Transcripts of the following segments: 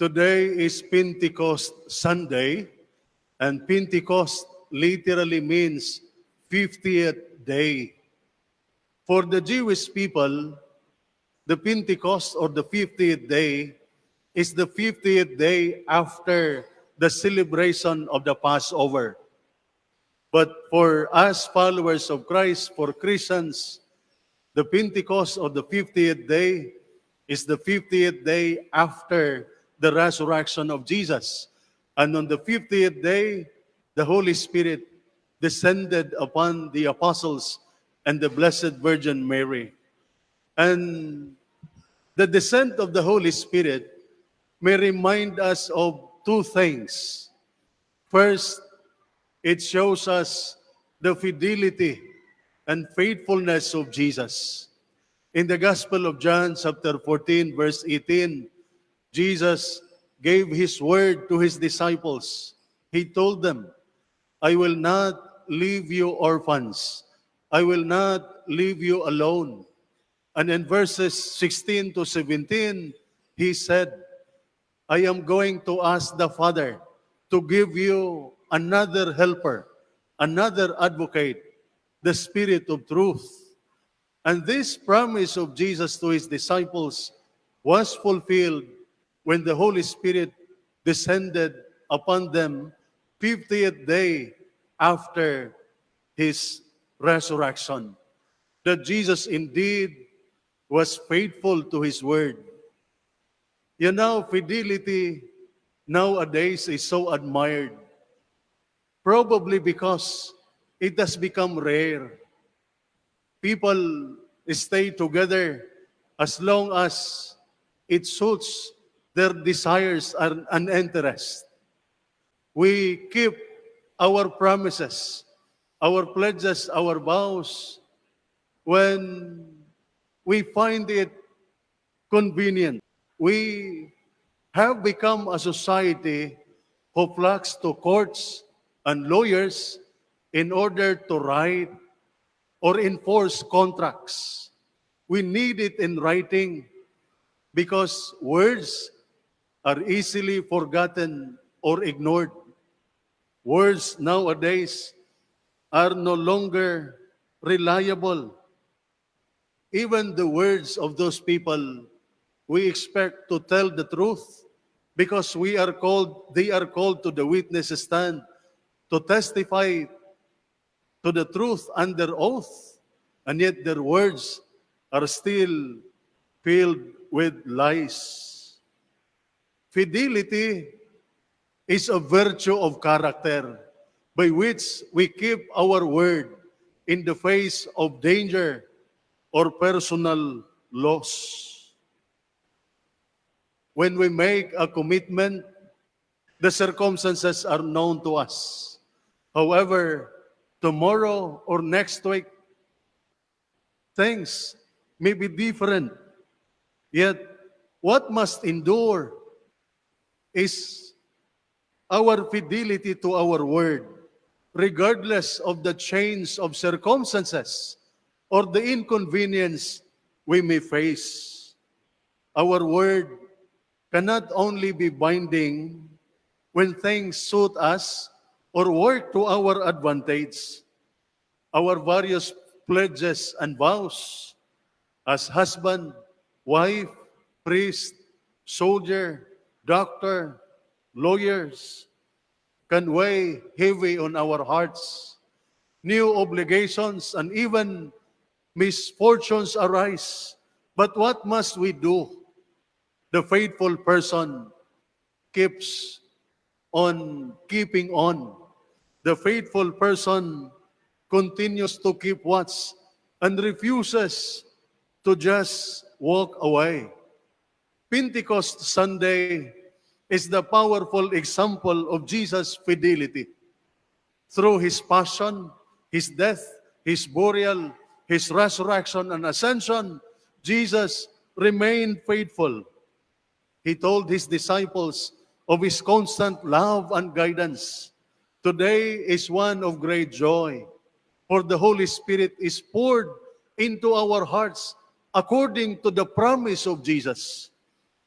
Today is Pentecost Sunday, and Pentecost literally means 50th day. For the Jewish people, the Pentecost or the 50th day is the 50th day after the celebration of the Passover. But for us followers of Christ, for Christians, the Pentecost or the 50th day is the 50th day after the resurrection of Jesus. And on the 50th day, the Holy Spirit descended upon the apostles and the Blessed Virgin Mary. And the descent of the Holy Spirit may remind us of two things. First, it shows us the fidelity and faithfulness of Jesus. In the Gospel of John, chapter 14, verse 18, Jesus gave his word to his disciples. He told them, I will not leave you orphans. I will not leave you alone. And in verses 16 to 17, he said, I am going to ask the Father to give you another helper, another advocate, the Spirit of truth. And this promise of Jesus to his disciples was fulfilled when the Holy Spirit descended upon them 50th day after his resurrection. That Jesus indeed was faithful to his word. You know, fidelity nowadays is so admired, probably because it has become rare. People stay together as long as it suits their desires and interests. We keep our promises, our pledges, our vows when we find it convenient. We have become a society who flocks to courts and lawyers in order to write or enforce contracts. We need it in writing because words are easily forgotten or ignored. Words nowadays are no longer reliable. Even the words of those people we expect to tell the truth because they are called to the witness stand to testify to the truth under oath, and yet their words are still filled with lies. Fidelity is a virtue of character by which we keep our word in the face of danger or personal loss. When we make a commitment, the circumstances are known to us. However, tomorrow or next week, things may be different. Yet, what must endure is our fidelity to our word, regardless of the change of circumstances or the inconvenience we may face. Our word cannot only be binding when things suit us or work to our advantage. Our various pledges and vows as husband, wife, priest, soldier, doctor, lawyers can weigh heavy on our hearts. New obligations and even misfortunes arise. But what must we do? The faithful person keeps on keeping on. The faithful person continues to keep watch and refuses to just walk away. Pentecost Sunday is the powerful example of Jesus' fidelity. Through his passion, his death, his burial, his resurrection and ascension, Jesus remained faithful. He told his disciples of his constant love and guidance. Today is one of great joy, for the Holy Spirit is poured into our hearts according to the promise of Jesus.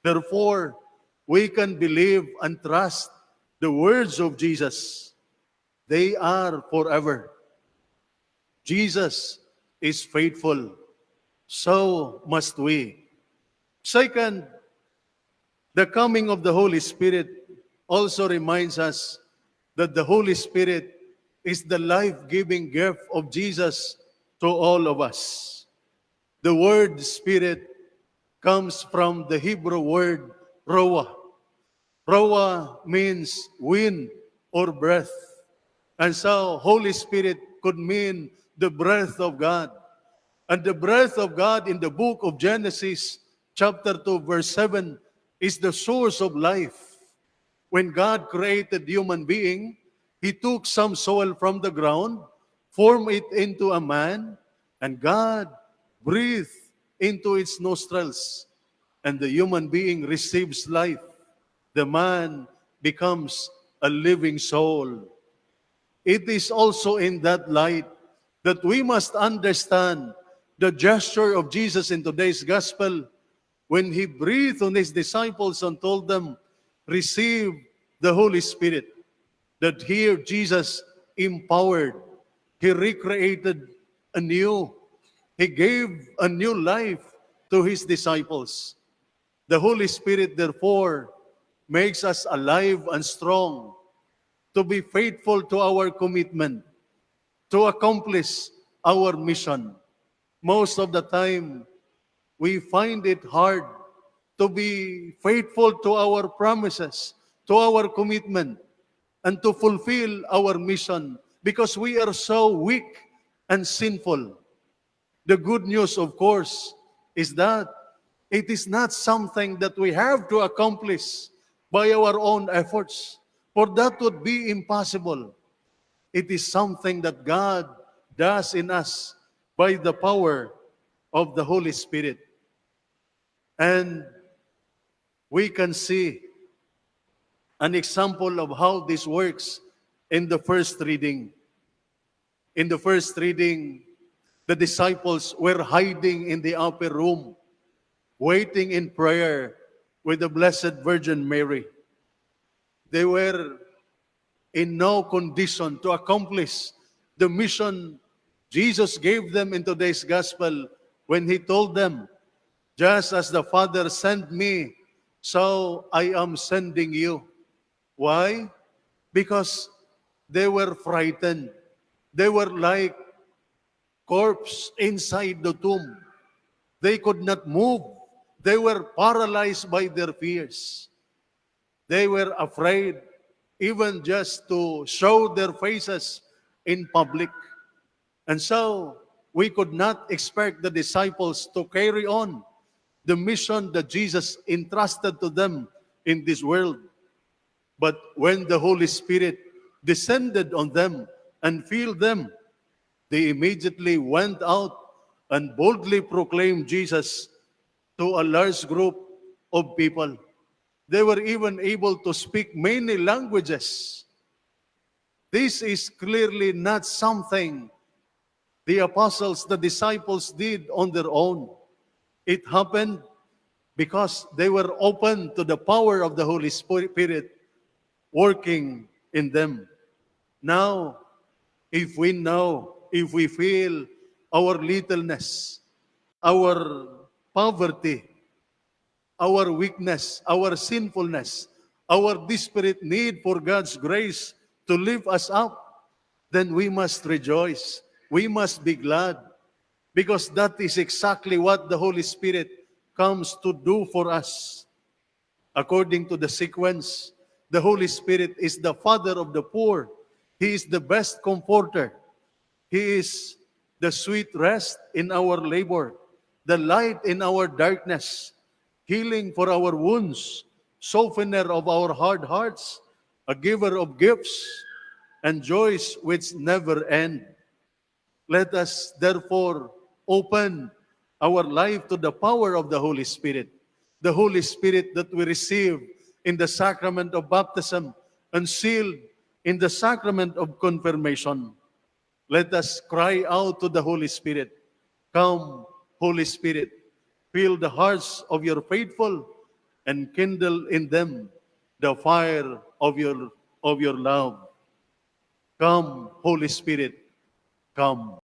Therefore, we can believe and trust the words of Jesus. They are forever. Jesus is faithful. So must we. Second, the coming of the Holy Spirit also reminds us that the Holy Spirit is the life-giving gift of Jesus to all of us. The word Spirit comes from the Hebrew word roah. Roah means wind or breath. And so Holy Spirit could mean the breath of God. And the breath of God in the book of Genesis, chapter 2, verse 7, is the source of life. When God created human being, He took some soil from the ground, formed it into a man, and God breathed into its nostrils, and the human being receives life. The man becomes a living soul. It is also in that light that we must understand the gesture of Jesus in today's gospel when He breathed on His disciples and told them, receive the Holy Spirit. That here Jesus empowered. He recreated anew. He gave a new life to His disciples. The Holy Spirit, therefore, makes us alive and strong to be faithful to our commitment, to accomplish our mission. Most of the time, we find it hard to be faithful to our promises, to our commitment, and to fulfill our mission because we are so weak and sinful. The good news, of course, is that it is not something that we have to accomplish by our own efforts, for that would be impossible. It is something that God does in us by the power of the Holy Spirit. And we can see an example of how this works in the first reading. In the first reading, the disciples were hiding in the upper room, waiting in prayer with the Blessed Virgin Mary. They were in no condition to accomplish the mission Jesus gave them in today's gospel when He told them, just as the Father sent me, so I am sending you. Why? Because they were frightened. They were like corpse inside the tomb. They could not move. They were paralyzed by their fears. They were afraid even just to show their faces in public. And so we could not expect the disciples to carry on the mission that Jesus entrusted to them in this world. But when the Holy Spirit descended on them and filled them, they immediately went out and boldly proclaimed Jesus to a large group of people. They were even able to speak many languages. This is clearly not something the apostles, the disciples did on their own. It happened because they were open to the power of the Holy Spirit working in them. Now, if we know, if we feel our littleness, our poverty, our weakness, our sinfulness, our desperate need for God's grace to lift us up, then we must rejoice. We must be glad because that is exactly what the Holy Spirit comes to do for us. According to the sequence, the Holy Spirit is the Father of the poor. He is the best comforter. He is the sweet rest in our labor, the light in our darkness, healing for our wounds, softener of our hard hearts, a giver of gifts and joys which never end. Let us therefore open our life to the power of the Holy Spirit, the Holy Spirit that we receive in the sacrament of baptism and sealed in the sacrament of confirmation. Let us cry out to the Holy Spirit, come, Holy Spirit, fill the hearts of your faithful and kindle in them the fire of your love. Come, Holy Spirit, come.